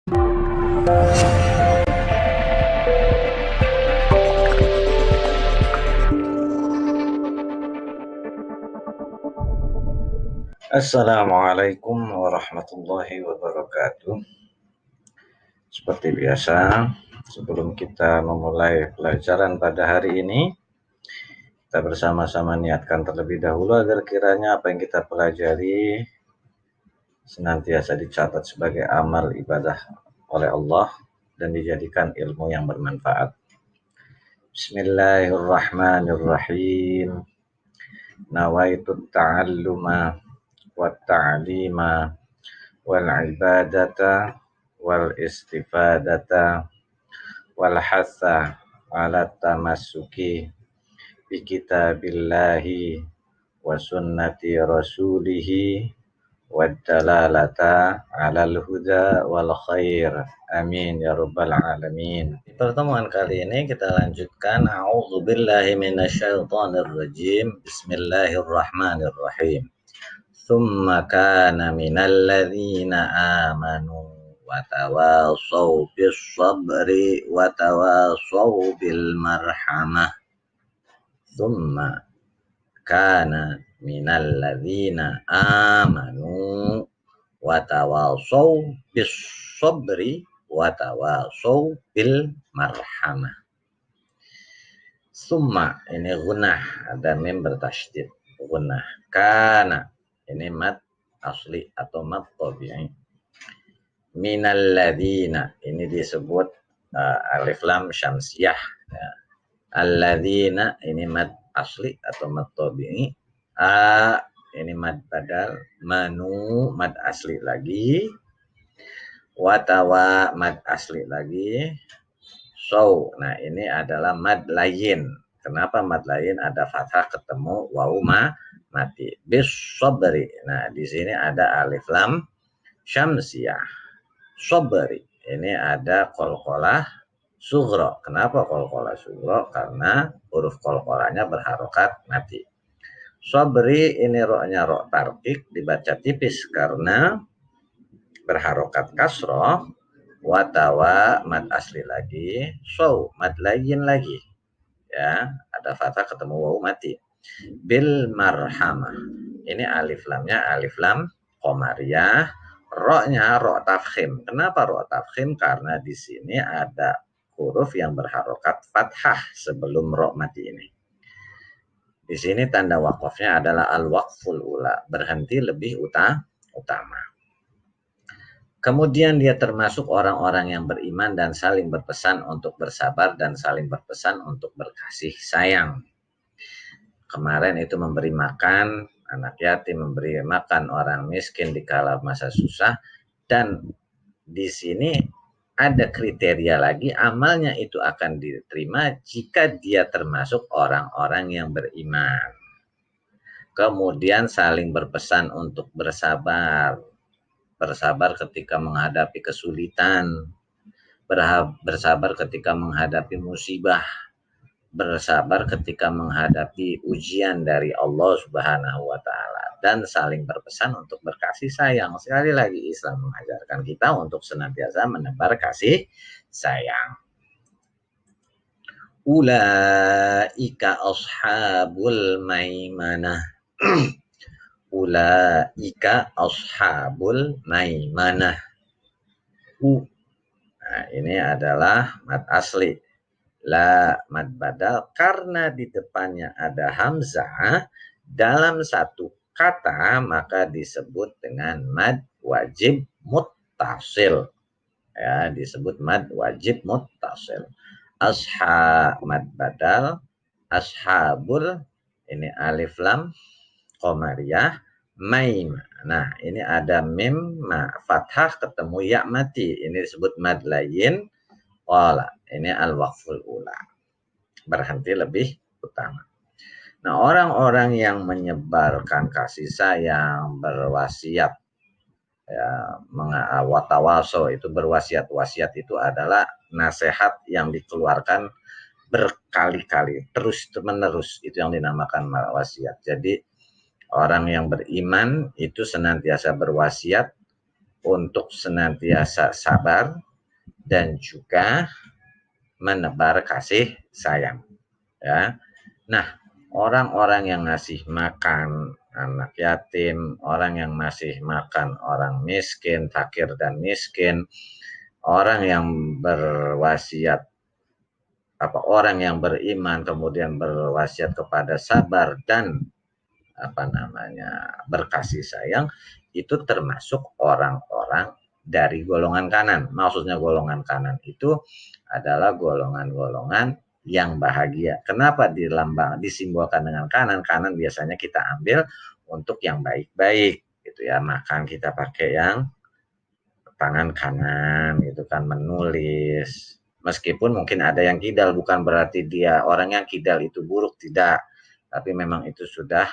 Assalamualaikum warahmatullahi wabarakatuh. Seperti biasa, sebelum kita memulai pelajaran pada hari ini, kita bersama-sama niatkan terlebih dahulu agar kiranya apa yang kita pelajari senantiasa dicatat sebagai amal ibadah oleh Allah dan dijadikan ilmu yang bermanfaat. Bismillahirrahmanirrahim. Nawaitu ta'alluma wa ta'lima wal ibadata wal istifadata wal hatha ala tamassuki bi kitabillahi wa sunnati rasulihi wad dalalata alal huda wal khair. Amin ya rabbal alamin. Di pertemuan kali ini kita lanjutkan a'udzubillahi minasyaitonir rajim. Bismillahirrahmanirrahim. Tsumma kana minal ladzina amanu wa tawasaw bis sabri wa tawasaw bil marhamah. Tsumma kana minal ladzina amanu wa tawasaw bis sabri wa tawasaw bil marhamah. Summa ini gunnah, ada mim bertasydid. Gunnah. Kana ini mad asli atau mad tabi'i. Minal ladzina ini disebut alif lam syamsiyah ya. Alladzina ini mad asli atau mad tabi'i. Ini mad badal. Manu mad asli lagi. Watawa mad asli lagi. So, nah ini adalah mad layin. Kenapa mad layin? Ada fathah ketemu wawu mati. Bis sabri. Nah, di sini ada alif lam syamsiyah. Sabri. Ini ada qalqalah sughra. Kenapa qalqalah sughra? Karena huruf qalqalahnya berharokat mati. Sabri ini roknya rok tarkik, dibaca tipis karena berharokat kasroh. Watawa mad asli lagi. So mad layin lagi ya, ada fathah ketemu wawu mati. Bil marhamah ini alif lamnya alif lam qamariyah, roknya rok tafkhim. Kenapa rok tafkhim? Karena di sini ada huruf yang berharokat fathah sebelum rok mati ini. Di sini tanda wakafnya adalah al waqful ula, berhenti lebih utama. Kemudian dia termasuk orang-orang yang beriman dan saling berpesan untuk bersabar dan saling berpesan untuk berkasih sayang. Kemarin itu memberi makan anak yatim, memberi makan orang miskin di kala masa susah, dan di sini ada kriteria lagi, amalnya itu akan diterima jika dia termasuk orang-orang yang beriman. Kemudian saling berpesan untuk bersabar. Bersabar ketika menghadapi kesulitan, bersabar ketika menghadapi musibah, bersabar ketika menghadapi ujian dari Allah Subhanahu wa Ta'ala, dan saling berpesan untuk berkasih sayang. Sekali lagi, Islam mengajarkan kita untuk senantiasa menebar kasih sayang. Ulaika ashabul maimanah. Ulaika ashabul maimanah. Nah, ini adalah mad asli. La mad badal karena di depannya ada hamzah dalam satu kata, maka disebut dengan mad wajib muttasil. Ya, disebut mad wajib muttasil. Mad badal, ashabul ini alif lam qamariyah, maim. Nah, ini ada mim fathah ketemu ya mati. Ini disebut mad layin. Wala, ini al-waqful ula. Berhenti lebih utama. Nah, orang-orang yang menyebarkan kasih sayang, berwasiat ya, watawaso itu berwasiat. Wasiat itu adalah nasihat yang dikeluarkan berkali-kali, terus menerus, itu yang dinamakan wasiat. Jadi orang yang beriman itu senantiasa berwasiat untuk senantiasa sabar dan juga menebar kasih sayang. Ya. Nah, orang-orang yang ngasih makan anak yatim, orang yang masih makan orang miskin, fakir dan miskin, orang yang berwasiat orang yang beriman kemudian berwasiat kepada sabar dan berkasih sayang, itu termasuk orang-orang dari golongan kanan. Maksudnya golongan kanan itu adalah golongan-golongan yang bahagia. Kenapa disimbolkan dengan kanan? Kanan biasanya kita ambil untuk yang baik-baik gitu ya. Makan kita pakai yang tangan kanan gitu kan, menulis. Meskipun mungkin ada yang kidal, bukan berarti dia orang yang kidal itu buruk, tidak. Tapi memang itu sudah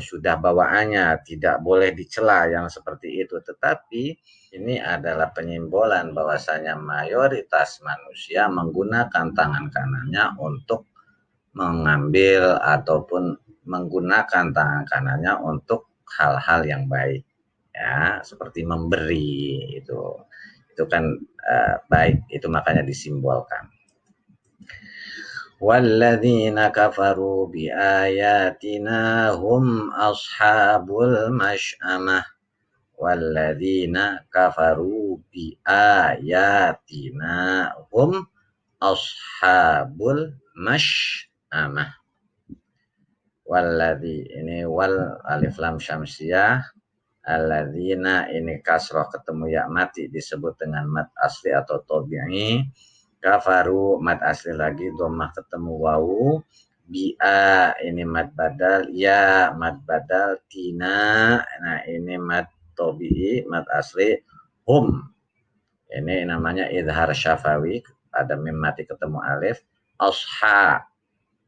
sudah bawaannya, tidak boleh dicela yang seperti itu. Tetapi ini adalah penyimbolan bahwasanya mayoritas manusia menggunakan tangan kanannya untuk mengambil ataupun menggunakan tangan kanannya untuk hal-hal yang baik, ya, seperti memberi. Itu kan baik, itu makanya disimbolkan. Walladzina kafaru biayatina hum ashabul masy'amah. Walladzina kafaru biayatina hum ashabul masy'amah. Walladzi, ini wal alif lam syamsiyah, alladzina ini kasroh ketemu ya mati disebut dengan mat asli atau tabi'i. Kafaru mad asli lagi, dhammah ketemu wawu, bi'a ini mad badal, ya mad badal, tina, nah ini mad tabi'i, mad asli, hum ini namanya idhar syafawi, ada mim mati ketemu alif, asha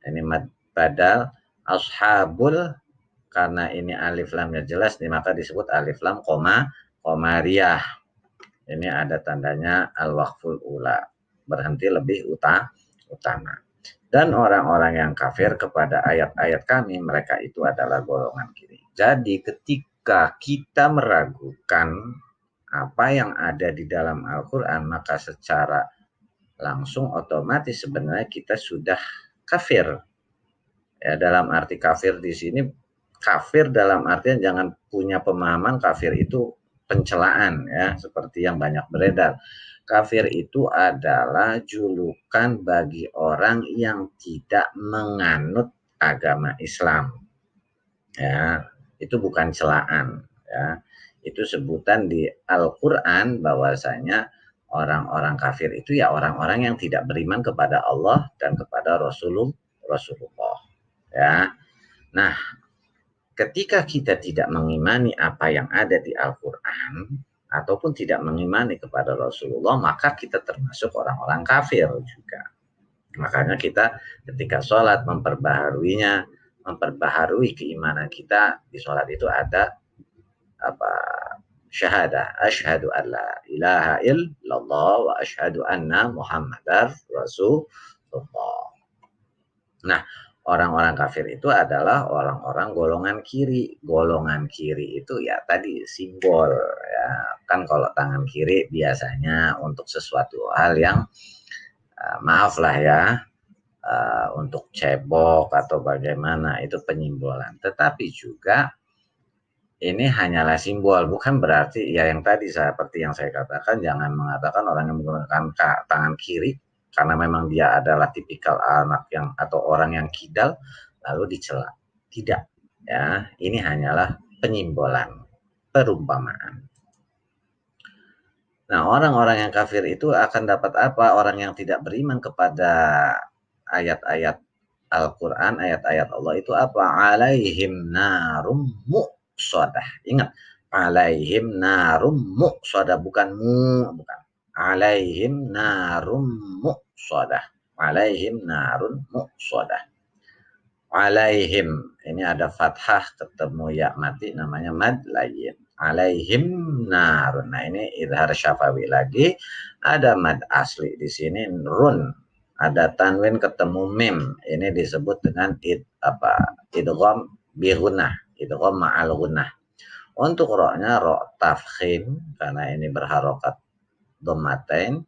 ini mad badal, ashabul karena ini alif lamnya jelas nih, maka disebut alif lam komariah. Ini ada tandanya al-waqful ula, berhenti lebih utama. Dan orang-orang yang kafir kepada ayat-ayat kami, mereka itu adalah golongan kiri. Jadi ketika kita meragukan apa yang ada di dalam Al-Quran, maka secara langsung otomatis sebenarnya kita sudah kafir. Ya, dalam arti kafir di sini, kafir dalam artian jangan punya pemahaman kafir itu pencelaan, ya, seperti yang banyak beredar. Kafir itu adalah julukan bagi orang yang tidak menganut agama Islam. Ya, itu bukan celaan, ya. Itu sebutan di Al-Qur'an bahwasanya orang-orang kafir itu ya orang-orang yang tidak beriman kepada Allah dan kepada Rasulullah. Ya. Nah, ketika kita tidak mengimani apa yang ada di Al-Quran ataupun tidak mengimani kepada Rasulullah, maka kita termasuk orang-orang kafir juga. Makanya kita ketika sholat memperbaharui keimanan kita. Di sholat itu ada syahadah, asyhadu an la ilaha illallah wa asyhadu anna muhammadar rasulullah. Nah, orang-orang kafir itu adalah orang-orang golongan kiri. Golongan kiri itu ya tadi simbol, ya kan, kalau tangan kiri biasanya untuk sesuatu hal yang maaflah ya, untuk cebok atau bagaimana, itu penyimbolan. Tetapi juga ini hanyalah simbol, bukan berarti ya yang tadi seperti yang saya katakan, jangan mengatakan orang yang menggunakan tangan kiri karena memang dia adalah tipikal anak yang atau orang yang kidal lalu dicela. Tidak, ya, ini hanyalah penyimbolan, perumpamaan. Nah, orang-orang yang kafir itu akan dapat apa? Orang yang tidak beriman kepada ayat-ayat Al-Quran, ayat-ayat Allah itu apa? Alaihim narum muqsadah. Ingat, alaihim narum muqsadah, bukan bukan. Alaihim narum muqsadah. Alaihim narun muqsadah. Alaihim, ini ada fathah ketemu ya mati, namanya mad layyin. Alaihim narun. Nah, ini idhar syafawi lagi, ada mad asli di sini run. Ada tanwin ketemu mim. Ini disebut dengan idgham bi gunnah, idgham ma'al gunnah. Untuk ro-nya ro tafkhim karena ini berharokat dhammatain,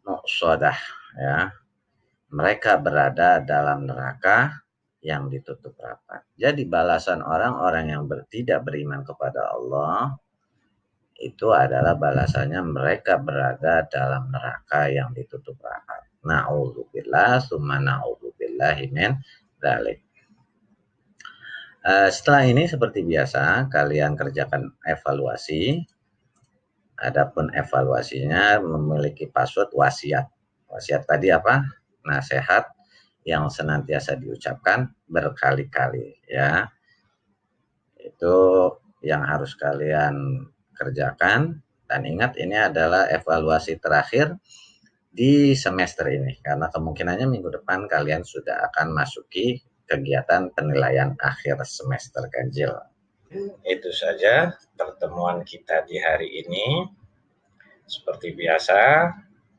muqsadah ya. Mereka berada dalam neraka yang ditutup rapat. Jadi balasan orang-orang yang tidak beriman kepada Allah itu adalah balasannya mereka berada dalam neraka yang ditutup rapat. Na'udzubillah, summa na'udzubillahi min dzalik. Setelah ini seperti biasa kalian kerjakan evaluasi. Adapun evaluasinya memiliki password wasiat. Wasiat tadi apa? Nasihat yang senantiasa diucapkan berkali-kali ya. Itu yang harus kalian kerjakan, dan ingat ini adalah evaluasi terakhir di semester ini karena kemungkinannya minggu depan kalian sudah akan masuki kegiatan penilaian akhir semester ganjil. Itu saja pertemuan kita di hari ini. Seperti biasa,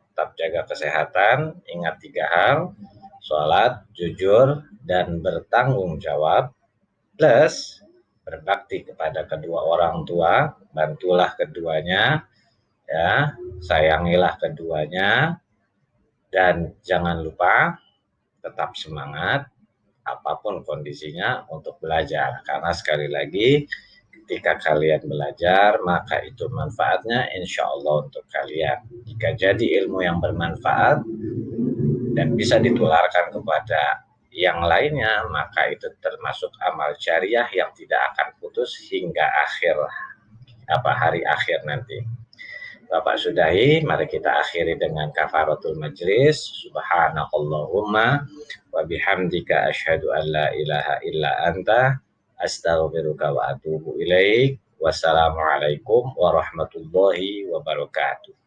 tetap jaga kesehatan, ingat 3 hal, sholat, jujur, dan bertanggung jawab, plus berbakti kepada kedua orang tua, bantulah keduanya, ya, sayangilah keduanya, dan jangan lupa tetap semangat apapun kondisinya untuk belajar, karena sekali lagi ketika kalian belajar maka itu manfaatnya insya Allah untuk kalian. Jika jadi ilmu yang bermanfaat dan bisa ditularkan kepada yang lainnya, maka itu termasuk amal jariah yang tidak akan putus hingga hari akhir nanti. Bapak sudahi, mari kita akhiri dengan kafaratul majlis. Subhanakallahumma wa bihamdika asyhadu an la ilaha illa anta astaghfiruka wa atubu ilaik. Wassalamualaikum warahmatullahi wabarakatuh.